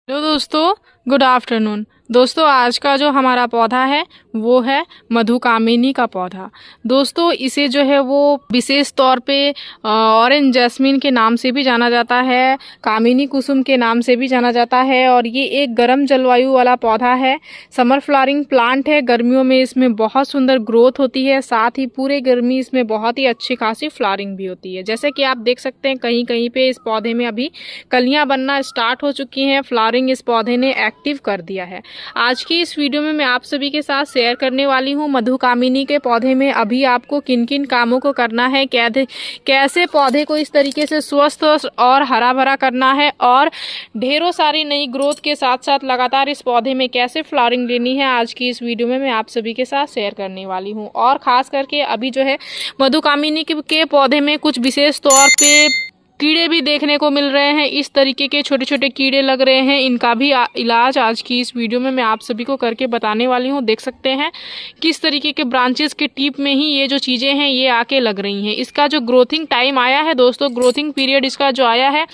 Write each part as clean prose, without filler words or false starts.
Hello दोस्तों, good afternoon. दोस्तों, आज का जो हमारा पौधा है वो है मधुकामिनी का पौधा। दोस्तों, इसे जो है वो विशेष तौर पे ऑरेंज जैस्मिन के नाम से भी जाना जाता है, कामिनी कुसुम के नाम से भी जाना जाता है और ये एक गर्म जलवायु वाला पौधा है। समर फ्लावरिंग प्लांट है। गर्मियों में इसमें बहुत सुंदर ग्रोथ होती है, साथ ही पूरे गर्मी इसमें बहुत ही अच्छी खासी फ्लावरिंग भी होती है। जैसे कि आप देख सकते हैं कहीं कहीं पे इस पौधे में अभी कलियां बनना स्टार्ट हो चुकी हैं। फ्लावरिंग इस पौधे ने एक्टिव कर दिया है। आज की इस वीडियो में मैं आप सभी के साथ शेयर करने वाली हूं मधुकामिनी के पौधे में अभी आपको किन किन कामों को करना है, कैसे पौधे को इस तरीके से स्वस्थ और हरा भरा करना है और ढेरों सारी नई ग्रोथ के साथ साथ लगातार इस पौधे में कैसे फ्लावरिंग लेनी है। आज की इस वीडियो में मैं आप सभी के साथ शेयर करने वाली हूँ। और खास करके अभी जो है मधुकामिनी के पौधे में कुछ विशेष तौर पे कीड़े भी देखने को मिल रहे हैं। इस तरीके के छोटे छोटे कीड़े लग रहे हैं, इनका भी इलाज आज की इस वीडियो में मैं आप सभी को करके बताने वाली हूँ। देख सकते हैं किस तरीके के ब्रांचेस के टिप में ही ये जो चीज़ें हैं ये आके लग रही हैं। इसका जो ग्रोथिंग टाइम आया है दोस्तों, ग्रोथिंग पीरियड इसका जो आया है,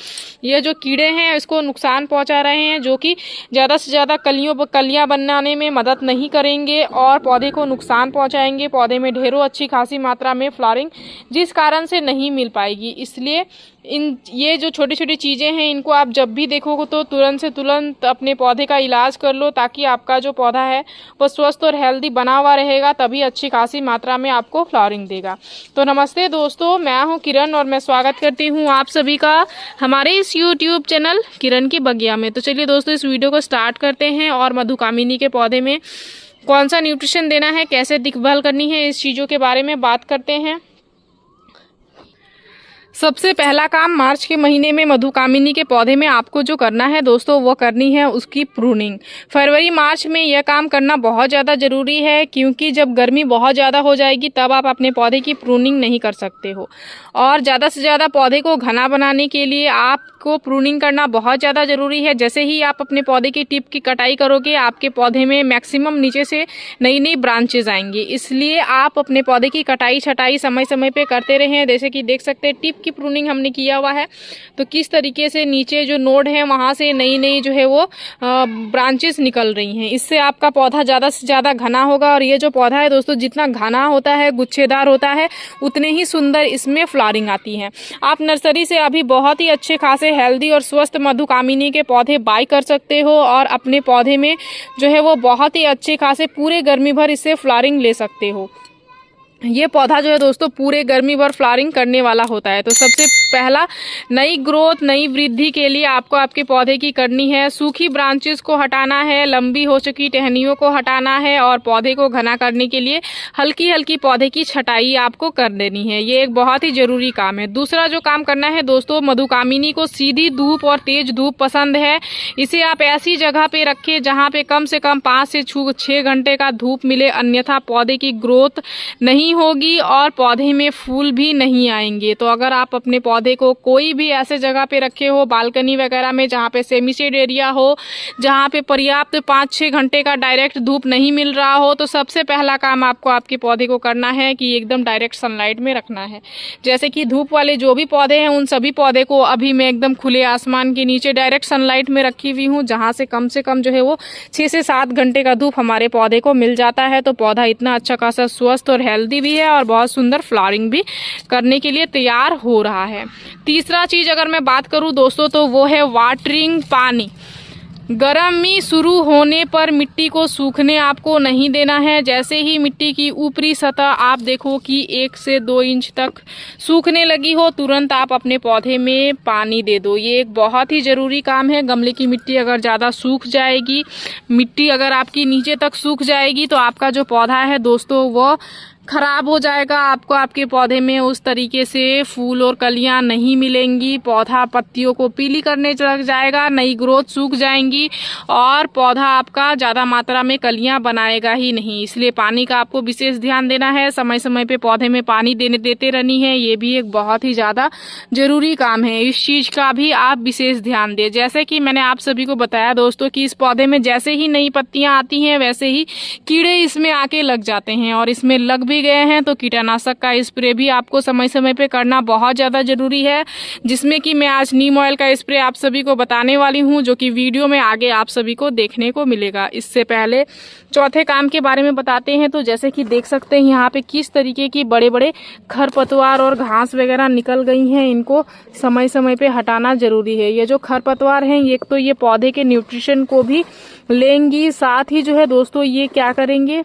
ये जो कीड़े हैं इसको नुकसान पहुँचा रहे हैं, जो कि ज़्यादा से ज़्यादा कलियाँ बनाने में मदद नहीं करेंगे और पौधे को नुकसान पहुँचाएंगे। पौधे में ढेरों अच्छी खासी मात्रा में फ्लावरिंग जिस कारण से नहीं मिल पाएगी। इसलिए ये जो छोटी छोटी चीज़ें हैं इनको आप जब भी देखोगे तो तुरंत से तुरंत अपने पौधे का इलाज कर लो, ताकि आपका जो पौधा है वो स्वस्थ और हेल्दी बना हुआ रहेगा, तभी अच्छी खासी मात्रा में आपको फ्लावरिंग देगा। तो नमस्ते दोस्तों, मैं हूं किरण और मैं स्वागत करती हूं आप सभी का हमारे इस यूट्यूब चैनल किरण की बगिया में। तो चलिए दोस्तों, इस वीडियो को स्टार्ट करते हैं और मधुकामिनी के पौधे में कौन सा न्यूट्रिशन देना है, कैसे देखभाल करनी है, इस चीज़ों के बारे में बात करते हैं। सबसे पहला काम मार्च के महीने में मधुकामिनी के पौधे में आपको जो करना है दोस्तों, वो करनी है उसकी प्रूनिंग। फरवरी मार्च में यह काम करना बहुत ज़्यादा ज़रूरी है, क्योंकि जब गर्मी बहुत ज़्यादा हो जाएगी तब आप अपने पौधे की प्रूनिंग नहीं कर सकते हो। और ज़्यादा से ज़्यादा पौधे को घना बनाने के लिए आपको प्रूनिंग करना बहुत ज़्यादा ज़रूरी है। जैसे ही आप अपने पौधे की टिप की कटाई करोगे, आपके पौधे में मैक्सिमम नीचे से नई नई ब्रांचेज आएंगी। इसलिए आप अपने पौधे की कटाई छटाई समय समय पे करते रहें। जैसे कि देख सकते हैं टिप की प्रूनिंग हमने किया हुआ है, तो किस तरीके से नीचे जो नोड है वहाँ से नई नई जो है वो ब्रांचेस निकल रही हैं। इससे आपका पौधा ज़्यादा से ज़्यादा घना होगा। और ये जो पौधा है दोस्तों, जितना घना होता है, गुच्छेदार होता है, उतने ही सुंदर इसमें फ्लावरिंग आती है। आप नर्सरी से अभी बहुत ही अच्छे खासे हेल्दी और स्वस्थ मधुकामिनी के पौधे बाय कर सकते हो और अपने पौधे में जो है वो बहुत ही अच्छे खासे पूरे गर्मी भर इससे फ्लावरिंग ले सकते हो। ये पौधा जो है दोस्तों पूरे गर्मी भर फ्लावरिंग करने वाला होता है। तो सबसे पहला नई ग्रोथ, नई वृद्धि के लिए आपको आपके पौधे की करनी है सूखी ब्रांचेस को हटाना है, लंबी हो चुकी टहनियों को हटाना है और पौधे को घना करने के लिए हल्की हल्की पौधे की छटाई आपको कर देनी है। ये एक बहुत ही ज़रूरी काम है। दूसरा जो काम करना है दोस्तों, मधुकामिनी को सीधी धूप और तेज धूप पसंद है। इसे आप ऐसी जगह पे रखें जहाँ पे कम से कम 5 से 6 घंटे का धूप मिले, अन्यथा पौधे की ग्रोथ नहीं होगी और पौधे में फूल भी नहीं आएंगे। तो अगर आप अपने पौधे को कोई भी ऐसे जगह पे रखे हो, बालकनी वगैरह में, जहाँ पे सेमी शेड एरिया हो, जहाँ पे पर्याप्त 5-6 घंटे का डायरेक्ट धूप नहीं मिल रहा हो, तो सबसे पहला काम आपको आपके पौधे को करना है कि एकदम डायरेक्ट सनलाइट में रखना है। जैसे कि धूप वाले जो भी पौधे हैं उन सभी पौधे को अभी मैं एकदम खुले आसमान के नीचे डायरेक्ट सनलाइट में रखी हुई हूँ, जहाँ से कम जो है वो 6 से 7 घंटे का धूप हमारे पौधे को मिल जाता है। तो पौधा इतना अच्छा खासा स्वस्थ और हेल्दी भी है और बहुत सुंदर फ्लावरिंग भी करने के लिए तैयार हो रहा है। तीसरा चीज अगर मैं बात करूं दोस्तों, तो वो है वाटरिंग, पानी। गर्मी शुरू होने पर मिट्टी को सूखने आपको नहीं देना है। जैसे ही मिट्टी की ऊपरी सतह आप देखो कि 1 से 2 इंच तक सूखने लगी हो, तुरंत आप अपने पौधे में पानी दे दो। ये एक बहुत ही ज़रूरी काम है। गमले की मिट्टी अगर ज़्यादा सूख जाएगी, मिट्टी अगर आपकी नीचे तक सूख जाएगी, तो आपका जो पौधा है दोस्तों वो खराब हो जाएगा। आपको आपके पौधे में उस तरीके से फूल और कलियां नहीं मिलेंगी। पौधा पत्तियों को पीली करने लग जाएगा, नई ग्रोथ सूख जाएंगी और पौधा आपका ज़्यादा मात्रा में कलियां बनाएगा ही नहीं। इसलिए पानी का आपको विशेष ध्यान देना है। समय समय पे पौधे में पानी देते रहनी है। ये भी एक बहुत ही ज़्यादा ज़रूरी काम है। इस चीज़ का भी आप विशेष ध्यान दें। जैसे कि मैंने आप सभी को बताया दोस्तों कि इस पौधे में जैसे ही नई पत्तियाँ आती हैं वैसे ही कीड़े इसमें आके लग जाते हैं और इसमें लग भी गए हैं तो कीटनाशक का स्प्रे भी आपको समय समय पे करना बहुत ज़्यादा ज़रूरी है, जिसमें कि मैं आज नीम ऑयल का स्प्रे आप सभी को बताने वाली हूँ, जो कि वीडियो में आगे आप सभी को देखने को मिलेगा। इससे पहले चौथे काम के बारे में बताते हैं। तो जैसे कि देख सकते हैं यहाँ पे किस तरीके की बड़े बड़े खरपतवार और घास वगैरह निकल गई हैं, इनको समय समय पे हटाना ज़रूरी है। ये जो खरपतवार हैं एक तो ये पौधे के न्यूट्रिशन को भी लेंगी, साथ ही जो है दोस्तों ये क्या करेंगे,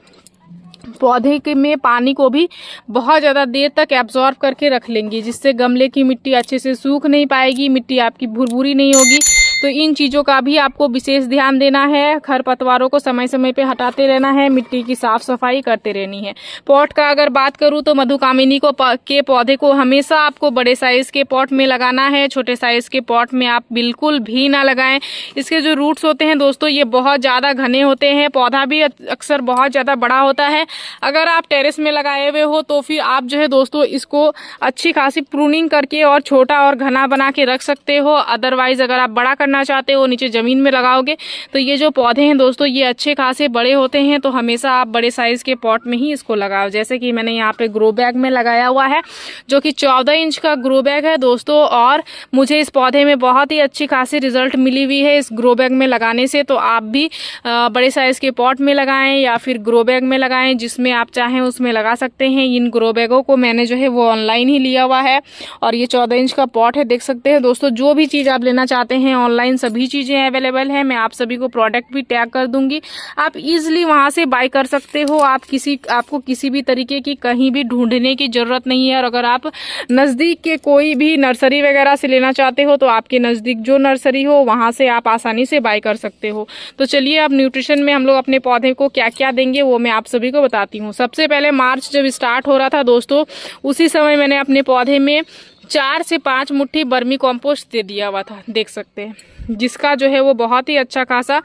पौधे के में पानी को भी बहुत ज़्यादा देर तक एब्जॉर्ब करके रख लेंगी, जिससे गमले की मिट्टी अच्छे से सूख नहीं पाएगी, मिट्टी आपकी भुरभुरी नहीं होगी। तो इन चीज़ों का भी आपको विशेष ध्यान देना है। खरपतवारों को समय समय पे हटाते रहना है, मिट्टी की साफ सफाई करते रहनी है। पॉट का अगर बात करूँ तो मधुकामिनी के पौधे को हमेशा आपको बड़े साइज़ के पॉट में लगाना है, छोटे साइज़ के पॉट में आप बिल्कुल भी ना लगाएं। इसके जो रूट्स होते हैं दोस्तों ये बहुत ज़्यादा घने होते हैं, पौधा भी अक्सर बहुत ज़्यादा बड़ा होता है। अगर आप टेरेस में लगाए हुए हो तो फिर आप जो है दोस्तों इसको अच्छी खासी प्रूनिंग करके और छोटा और घना बना के रख सकते हो। अदरवाइज अगर आप बड़ा करना चाहते हो, नीचे ज़मीन में लगाओगे तो ये जो पौधे हैं दोस्तों ये अच्छे खासे बड़े होते हैं, तो हमेशा आप बड़े साइज़ के पॉट में ही इसको लगाओ। जैसे कि मैंने यहाँ पे ग्रो बैग में लगाया हुआ है, जो कि 14 इंच का ग्रो बैग है दोस्तों, और मुझे इस पौधे में बहुत ही अच्छी खासी रिजल्ट मिली हुई है इस ग्रो बैग में लगाने से। तो आप भी बड़े साइज़ के पॉट में लगाएं या फिर ग्रो बैग में लगाएं, जिसमें आप चाहें उसमें लगा सकते हैं। इन ग्रो बैगों को मैंने जो है वो ऑनलाइन ही लिया हुआ है, और ये 14 इंच का पॉट है, देख सकते हैं दोस्तों। जो भी चीज़ आप लेना चाहते हैं ऑनलाइन सभी चीज़ें अवेलेबल है। मैं आप सभी को प्रोडक्ट भी टैग कर दूंगी, आप इजीली वहां से बाय कर सकते हो। आपको किसी भी तरीके की कहीं भी ढूंढने की जरूरत नहीं है। और अगर आप नज़दीक के कोई भी नर्सरी वगैरह से लेना चाहते हो तो आपके नज़दीक जो नर्सरी हो वहां से आप आसानी से बाय कर सकते हो। तो चलिए अब न्यूट्रिशन में हम लोग अपने पौधे को क्या क्या देंगे वो मैं आप सभी को बताती हूँ। सबसे पहले मार्च जब स्टार्ट हो रहा था दोस्तों, उसी समय मैंने अपने पौधे में 4 से 5 मुट्ठी बर्मी कॉम्पोस्ट दे दिया हुआ था, देख सकते हैं, जिसका जो है वो बहुत ही अच्छा खासा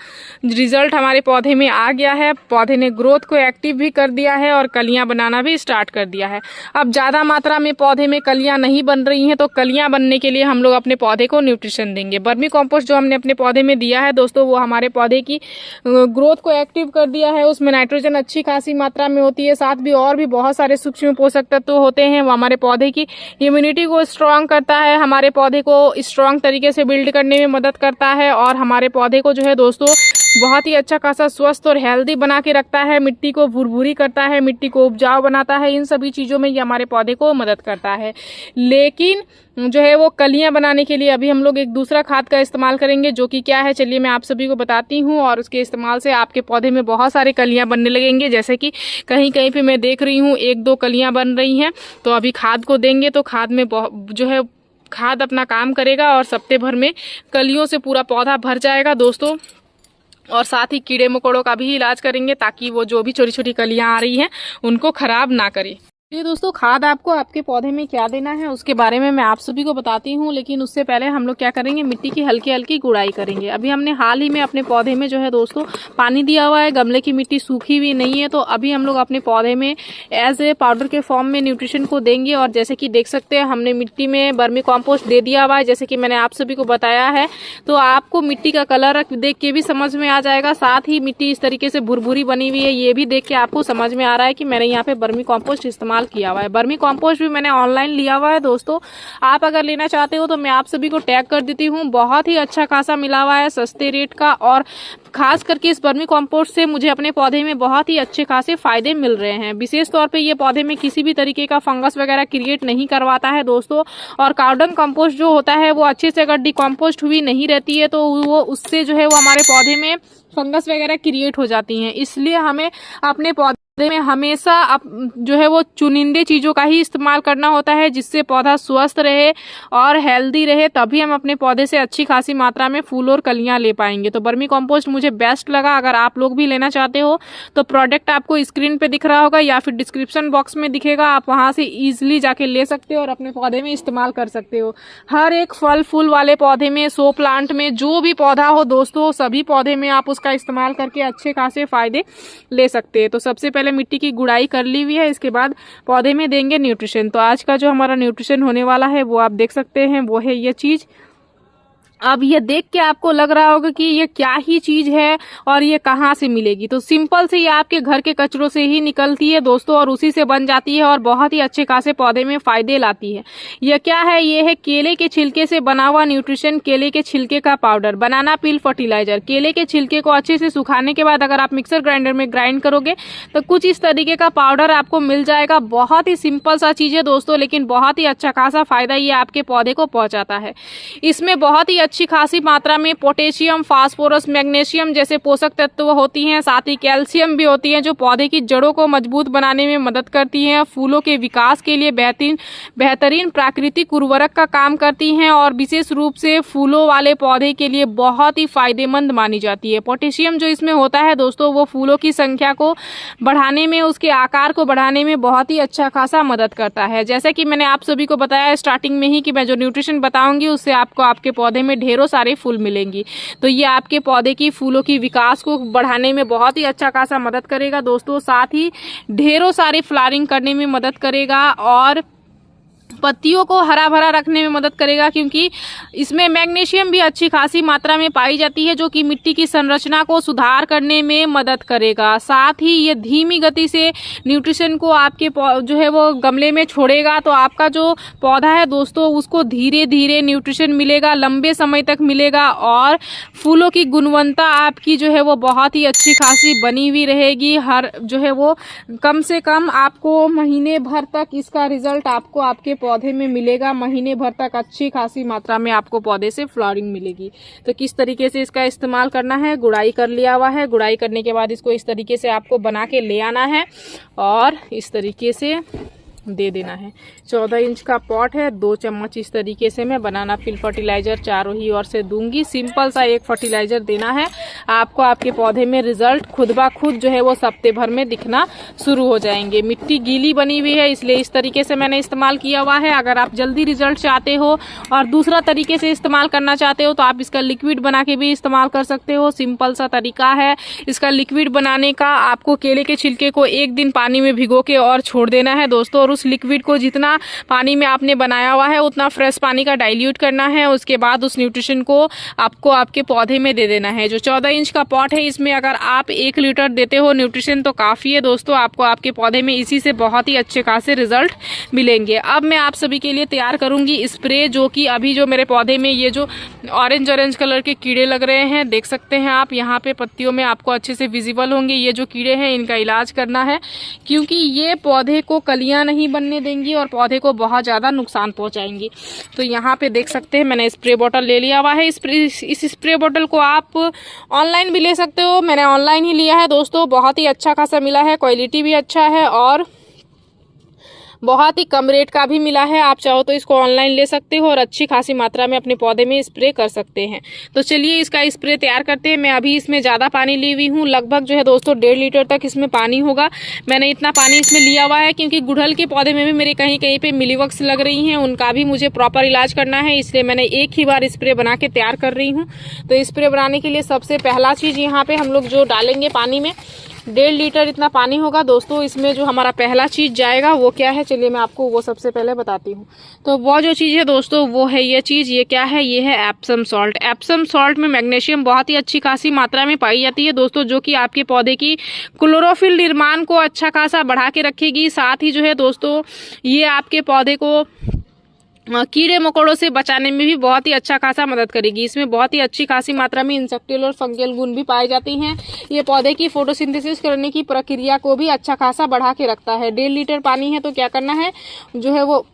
रिजल्ट हमारे पौधे में आ गया है। पौधे ने ग्रोथ को एक्टिव भी कर दिया है और कलियां बनाना भी स्टार्ट कर दिया है। अब ज़्यादा मात्रा में पौधे में कलियां नहीं बन रही हैं, तो कलियां बनने के लिए हम लोग अपने पौधे को न्यूट्रिशन देंगे। बर्मी कॉम्पोस्ट जो हमने अपने पौधे में दिया है दोस्तों, वो हमारे पौधे की ग्रोथ को एक्टिव कर दिया है। उसमें नाइट्रोजन अच्छी खासी मात्रा में होती है, साथ भी और भी बहुत सारे सूक्ष्म पोषक तत्व होते हैं। वो हमारे पौधे की इम्यूनिटी को स्ट्रांग करता है, हमारे पौधे को स्ट्रांग तरीके से बिल्ड करने में मदद करता है, और हमारे पौधे को जो है दोस्तों बहुत ही अच्छा खासा स्वस्थ और हेल्दी बना के रखता है। मिट्टी को भुरभुरी करता है, मिट्टी को उपजाऊ बनाता है। इन सभी चीज़ों में ये हमारे पौधे को मदद करता है। लेकिन जो है वो कलियां बनाने के लिए अभी हम लोग एक दूसरा खाद का इस्तेमाल करेंगे, जो कि क्या है चलिए मैं आप सभी को बताती हूँ। और उसके इस्तेमाल से आपके पौधे में बहुत सारे कलियां बनने लगेंगे। जैसे कि कहीं कहीं पे मैं देख रही हूँ 1-2 कलियां बन रही हैं। तो अभी खाद को देंगे तो खाद में जो है खाद अपना काम करेगा और सप्ताह भर में कलियों से पूरा पौधा भर जाएगा दोस्तों। और साथ ही कीड़े मकोड़ों का भी इलाज करेंगे, ताकि वो जो भी छोटी छोटी कलियां आ रही हैं उनको खराब ना करे। ये दोस्तों खाद आपको आपके पौधे में क्या देना है उसके बारे में मैं आप सभी को बताती हूँ, लेकिन उससे पहले हम लोग क्या करेंगे, मिट्टी की हल्की हल्की गुड़ाई करेंगे। अभी हमने हाल ही में अपने पौधे में जो है दोस्तों पानी दिया हुआ है, गमले की मिट्टी सूखी हुई नहीं है, तो अभी हम लोग अपने पौधे में एज ए पाउडर के फॉर्म में न्यूट्रिशन को देंगे। और जैसे कि देख सकते हैं हमने मिट्टी में बर्मी कॉम्पोस्ट दे दिया हुआ है, जैसे कि मैंने आप सभी को बताया है। तो आपको मिट्टी का कलर देख के भी समझ में आ जाएगा, साथ ही मिट्टी इस तरीके से भुरभुरी बनी हुई है ये भी देख के आपको समझ में आ रहा है कि मैंने यहाँ पे बर्मी कॉम्पोस्ट इस्तेमाल किया हुआ है। बर्मी कॉम्पोस्ट भी मैंने ऑनलाइन लिया हुआ है दोस्तों, आप अगर लेना चाहते हो तो मैं आप सभी को टैग कर देती हूँ। बहुत ही अच्छा खासा मिला हुआ है सस्ते रेट का, और खास करके इस बर्मी कॉम्पोस्ट से मुझे अपने पौधे में बहुत ही अच्छे खासे फायदे मिल रहे हैं। विशेष तौर पे ये पौधे में किसी भी तरीके का फंगस वगैरह क्रिएट नहीं करवाता है दोस्तों। और कार्बन कंपोस्ट जो होता है वो अच्छे से अगर डिकम्पोस्ट हुई नहीं रहती है तो वो उससे जो है वो हमारे पौधे में फंगस वगैरह क्रिएट हो जाती हैं। इसलिए हमें अपने पौधे में हमेशा जो है वो चुनिंदे चीज़ों का ही इस्तेमाल करना होता है, जिससे पौधा स्वस्थ रहे और हेल्दी रहे, तभी हम अपने पौधे से अच्छी खासी मात्रा में फूल और कलियां ले पाएंगे। तो बर्मी कंपोस्ट मुझे बेस्ट लगा। अगर आप लोग भी लेना चाहते हो तो प्रोडक्ट आपको स्क्रीन पे दिख रहा होगा या फिर डिस्क्रिप्शन बॉक्स में दिखेगा, आप वहां से ईजिली जाके ले सकते हो और अपने पौधे में इस्तेमाल कर सकते हो। हर एक फल फूल वाले पौधे में, शो प्लांट में, जो भी पौधा हो दोस्तों, सभी पौधे में आप उसका इस्तेमाल करके अच्छे खासे फायदे ले सकते हैं। तो सबसे पहले मिट्टी की गुड़ाई कर ली हुई है, इसके बाद पौधे में देंगे न्यूट्रिशन। तो आज का जो हमारा न्यूट्रिशन होने वाला है वो आप देख सकते हैं, वो है ये चीज़। अब ये देख के आपको लग रहा होगा कि ये क्या ही चीज़ है और ये कहाँ से मिलेगी। तो सिंपल से ये आपके घर के कचरों से ही निकलती है दोस्तों, और उसी से बन जाती है और बहुत ही अच्छे खासे पौधे में फ़ायदे लाती है। यह क्या है? ये है केले के छिलके से बना हुआ न्यूट्रिशन केले के छिलके का पाउडर, बनाना पील फर्टिलाइजर। केले के छिलके को अच्छे से सुखाने के बाद अगर आप मिक्सर ग्राइंडर में ग्राइंड करोगे तो कुछ इस तरीके का पाउडर आपको मिल जाएगा। बहुत ही सिंपल सा चीज़ है दोस्तों, लेकिन बहुत ही अच्छा खासा फ़ायदा ये आपके पौधे को पहुँचाता है। इसमें बहुत ही अच्छी खासी मात्रा में पोटेशियम, फास्फोरस, मैग्नीशियम जैसे पोषक तत्व होती हैं, साथ ही कैल्शियम भी होती है जो पौधे की जड़ों को मजबूत बनाने में मदद करती हैं, फूलों के विकास के लिए बेहतरीन प्राकृतिक उर्वरक का काम करती हैं और विशेष रूप से फूलों वाले पौधे के लिए बहुत ही फायदेमंद मानी जाती है। पोटेशियम जो इसमें होता है दोस्तों, वो फूलों की संख्या को बढ़ाने में, उसके आकार को बढ़ाने में बहुत ही अच्छा खासा मदद करता है। जैसे कि मैंने आप सभी को बताया स्टार्टिंग में ही कि मैं जो न्यूट्रिशन बताऊंगी उससे आपको आपके पौधे में ढेरों सारे फूल मिलेंगी। तो ये आपके पौधे की फूलों की विकास को बढ़ाने में बहुत ही अच्छा खासा मदद करेगा दोस्तों, साथ ही ढेरों सारी फ्लावरिंग करने में मदद करेगा और पत्तियों को हरा भरा रखने में मदद करेगा, क्योंकि इसमें मैग्नीशियम भी अच्छी खासी मात्रा में पाई जाती है जो कि मिट्टी की संरचना को सुधार करने में मदद करेगा। साथ ही ये धीमी गति से न्यूट्रिशन को आपके जो है वो गमले में छोड़ेगा, तो आपका जो पौधा है दोस्तों उसको धीरे धीरे न्यूट्रिशन मिलेगा, लंबे समय तक मिलेगा और फूलों की गुणवत्ता आपकी जो है वो बहुत ही अच्छी खासी बनी हुई रहेगी। हर जो है वो कम से कम आपको महीने भर तक इसका रिजल्ट आपको आपके पौधे में मिलेगा। महीने भर तक अच्छी खासी मात्रा में आपको पौधे से फ्लावरिंग मिलेगी। तो किस तरीके से इसका इस्तेमाल करना है, गुड़ाई कर लिया हुआ है। गुड़ाई करने के बाद इसको इस तरीके से आपको बना के ले आना है और इस तरीके से दे देना है। 14 इंच का पॉट है, 2 चम्मच इस तरीके से मैं बनाना पील फर्टिलाइजर चारों ही ओर से दूंगी। सिंपल सा एक फर्टिलाइजर देना है आपको। आपके पौधे में रिजल्ट खुद ब खुद जो है वो हफ्ते भर में दिखना शुरू हो जाएंगे। मिट्टी गीली बनी हुई है इसलिए इस तरीके से मैंने इस्तेमाल किया हुआ है। अगर आप जल्दी रिजल्ट चाहते हो और दूसरा तरीके से इस्तेमाल करना चाहते हो तो आप इसका लिक्विड बना के भी इस्तेमाल कर सकते हो। सिंपल सा तरीका है इसका लिक्विड बनाने का। आपको केले के छिलके को 1 दिन पानी में भिगो के और छोड़ देना है दोस्तों, और उस लिक्विड को जितना पानी में आपने बनाया हुआ है उतना फ्रेश पानी का डाइल्यूट करना है। उसके बाद उस न्यूट्रिशन को आपको आपके पौधे में दे देना है। जो 14 इंच का पॉट है इसमें अगर आप 1 लीटर देते हो न्यूट्रिशन तो काफ़ी है दोस्तों। आपको आपके पौधे में इसी से बहुत ही अच्छे खासे रिजल्ट मिलेंगे। अब मैं आप सभी के लिए तैयार करूंगी स्प्रे, जो कि अभी जो मेरे पौधे में ये जो ऑरेंज कलर के कीड़े लग रहे हैं, देख सकते हैं आप यहाँ पे पत्तियों में आपको अच्छे से विजिबल होंगे। ये जो कीड़े हैं इनका इलाज करना है, क्योंकि ये पौधे को कलियां नहीं बनने देंगी और पौधे को बहुत ज़्यादा नुकसान पहुंचाएंगी। तो यहाँ पे देख सकते हैं मैंने स्प्रे बोतल ले लिया हुआ है। इस स्प्रे बोतल को आप ऑनलाइन भी ले सकते हो, मैंने ऑनलाइन ही लिया है दोस्तों। बहुत ही अच्छा खासा मिला है, क्वालिटी भी अच्छा है और बहुत ही कम रेट का भी मिला है। आप चाहो तो इसको ऑनलाइन ले सकते हो और अच्छी खासी मात्रा में अपने पौधे में स्प्रे कर सकते हैं। तो चलिए इसका स्प्रे तैयार करते हैं। मैं अभी इसमें ज़्यादा पानी ली हुई हूँ, लगभग जो है दोस्तों 1.5 लीटर तक इसमें पानी होगा। मैंने इतना पानी इसमें लिया हुआ है क्योंकि गुड़हल के पौधे में भी मेरे कहीं कहीं पे मिलीबग्स लग रही हैं, उनका भी मुझे प्रॉपर इलाज करना है, इसलिए मैंने एक ही बार स्प्रे बना के तैयार कर रही हूँ। तो स्प्रे बनाने के लिए सबसे पहला चीज़ यहाँ पे हम लोग जो डालेंगे पानी में 1.5 लीटर इतना पानी होगा दोस्तों। इसमें जो हमारा पहला चीज़ जाएगा वो क्या है, चलिए मैं आपको वो सबसे पहले बताती हूँ। तो वो जो चीज़ है दोस्तों वो है ये चीज़। ये क्या है, ये है एप्सम सॉल्ट। एप्सम सॉल्ट में मैग्नीशियम बहुत ही अच्छी खासी मात्रा में पाई जाती है दोस्तों, जो कि आपके पौधे की क्लोरोफिल निर्माण को अच्छा खासा बढ़ा के रखेगी। साथ ही जो है दोस्तों ये आपके पौधे को कीड़े मकोड़ों से बचाने में भी बहुत ही अच्छा खासा मदद करेगी। इसमें बहुत ही अच्छी खासी मात्रा में इंसेक्टियल और फंगल गुण भी पाए जाते हैं। ये पौधे की फोटोसिंथेसिस करने की प्रक्रिया को भी अच्छा खासा बढ़ा के रखता है। 1.5 लीटर पानी है तो क्या करना है, जो है वो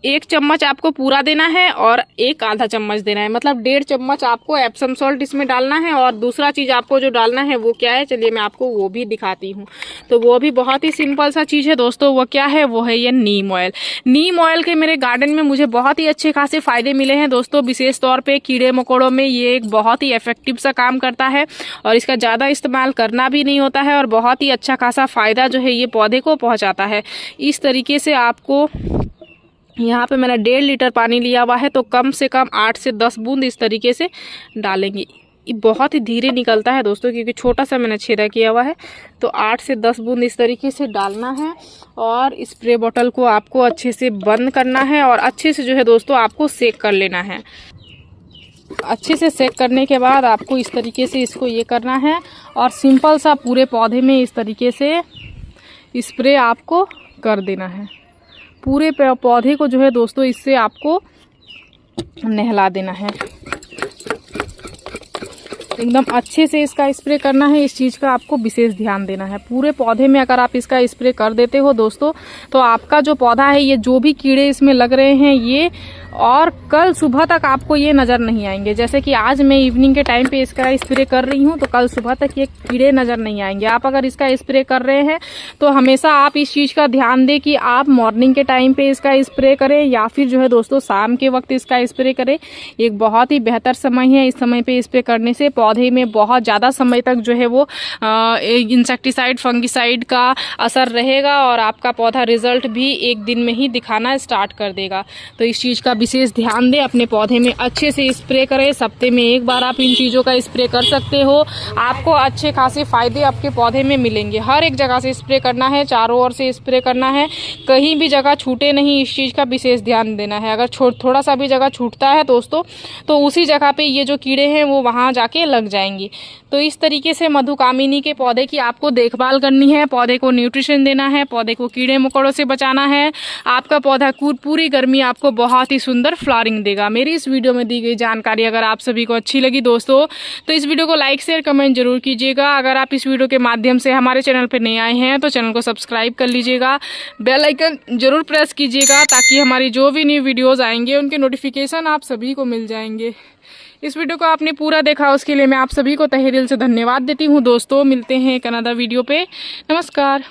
1 चम्मच आपको पूरा देना है और 1 आधा चम्मच देना है, मतलब 1.5 चम्मच आपको एप्सम सॉल्ट इसमें डालना है। और दूसरा चीज़ आपको जो डालना है वो क्या है, चलिए मैं आपको वो भी दिखाती हूँ। तो वो भी बहुत ही सिंपल सा चीज़ है दोस्तों। वो क्या है, वो है ये नीम ऑयल। नीम ऑयल के मेरे गार्डन में मुझे बहुत ही अच्छे खासे फ़ायदे मिले हैं दोस्तों। विशेष तौर पर कीड़े मकोड़ों में ये एक बहुत ही इफेक्टिव सा काम करता है और इसका ज़्यादा इस्तेमाल करना भी नहीं होता है और बहुत ही अच्छा खासा फ़ायदा जो है ये पौधे को पहुँचाता है। इस तरीके से आपको यहाँ पे मैंने 1.5 लीटर पानी लिया हुआ है तो कम से कम 8 से 10 बूंद इस तरीके से डालेंगे। ये बहुत ही धीरे निकलता है दोस्तों क्योंकि छोटा सा मैंने छेदा किया हुआ है। तो 8 से 10 बूंद इस तरीके से डालना है और स्प्रे बोतल को आपको अच्छे से बंद करना है और अच्छे से जो है दोस्तों आपको सेक कर लेना है। अच्छे से सेक करने के बाद आपको इस तरीके से इसको ये करना है और सिंपल सा पूरे पौधे में इस तरीके से स्प्रे आपको कर देना है। पूरे पौधे को जो है दोस्तों इससे आपको नहला देना है। एकदम अच्छे से इसका स्प्रे करना है। इस चीज़ का आपको विशेष ध्यान देना है। पूरे पौधे में अगर आप इसका स्प्रे कर देते हो दोस्तों, तो आपका जो पौधा है, ये जो भी कीड़े इसमें लग रहे हैं ये और कल सुबह तक आपको ये नज़र नहीं आएंगे। जैसे कि आज मैं इवनिंग के टाइम पे इसका स्प्रे कर रही हूँ, तो कल सुबह तक ये कीड़े नज़र नहीं आएंगे। आप अगर इसका स्प्रे कर रहे हैं तो हमेशा आप इस चीज़ का ध्यान दें कि आप मॉर्निंग के टाइम पे इसका स्प्रे करें या फिर जो है दोस्तों शाम के वक्त इसका स्प्रे करें। एक बहुत ही बेहतर समय है। इस समय पे स्प्रे करने से पौधे में बहुत ज़्यादा समय तक जो है वो इंसेक्टिसाइड फंगिसाइड का असर रहेगा और आपका पौधा रिजल्ट भी एक दिन में ही दिखाना स्टार्ट कर देगा। तो इस चीज़ का विशेष ध्यान दें। अपने पौधे में अच्छे से स्प्रे करें। हफ्ते में एक बार आप इन चीज़ों का स्प्रे कर सकते हो। आपको अच्छे खासे फायदे आपके पौधे में मिलेंगे। हर एक जगह से स्प्रे करना है, चारों ओर से स्प्रे करना है, कहीं भी जगह छूटे नहीं। इस चीज़ का विशेष ध्यान देना है। अगर थोड़ा सा भी जगह छूटता है दोस्तों, तो उसी जगह पे ये जो कीड़े हैं वो वहाँ जाके लग जाएंगे। तो इस तरीके से मधुकामिनी के पौधे की आपको देखभाल करनी है। पौधे को न्यूट्रिशन देना है, पौधे को कीड़े मकोड़ों से बचाना है। आपका पौधा पूरी गर्मी आपको बहुत ही सुंदर फ्लावरिंग देगा। मेरी इस वीडियो में दी गई जानकारी अगर आप सभी को अच्छी लगी दोस्तों, तो इस वीडियो को लाइक शेयर कमेंट जरूर कीजिएगा। अगर आप इस वीडियो के माध्यम से हमारे चैनल पर नए आए हैं तो चैनल को सब्सक्राइब कर लीजिएगा। बेल आइकन जरूर प्रेस कीजिएगा ताकि हमारी जो भी न्यू वीडियोज़ आएंगे उनके नोटिफिकेशन आप सभी को मिल जाएंगे। इस वीडियो को आपने पूरा देखा उसके लिए मैं आप सभी को तहे दिल से धन्यवाद देती हूँ दोस्तों। मिलते हैं एक अनदर वीडियो पे। नमस्कार।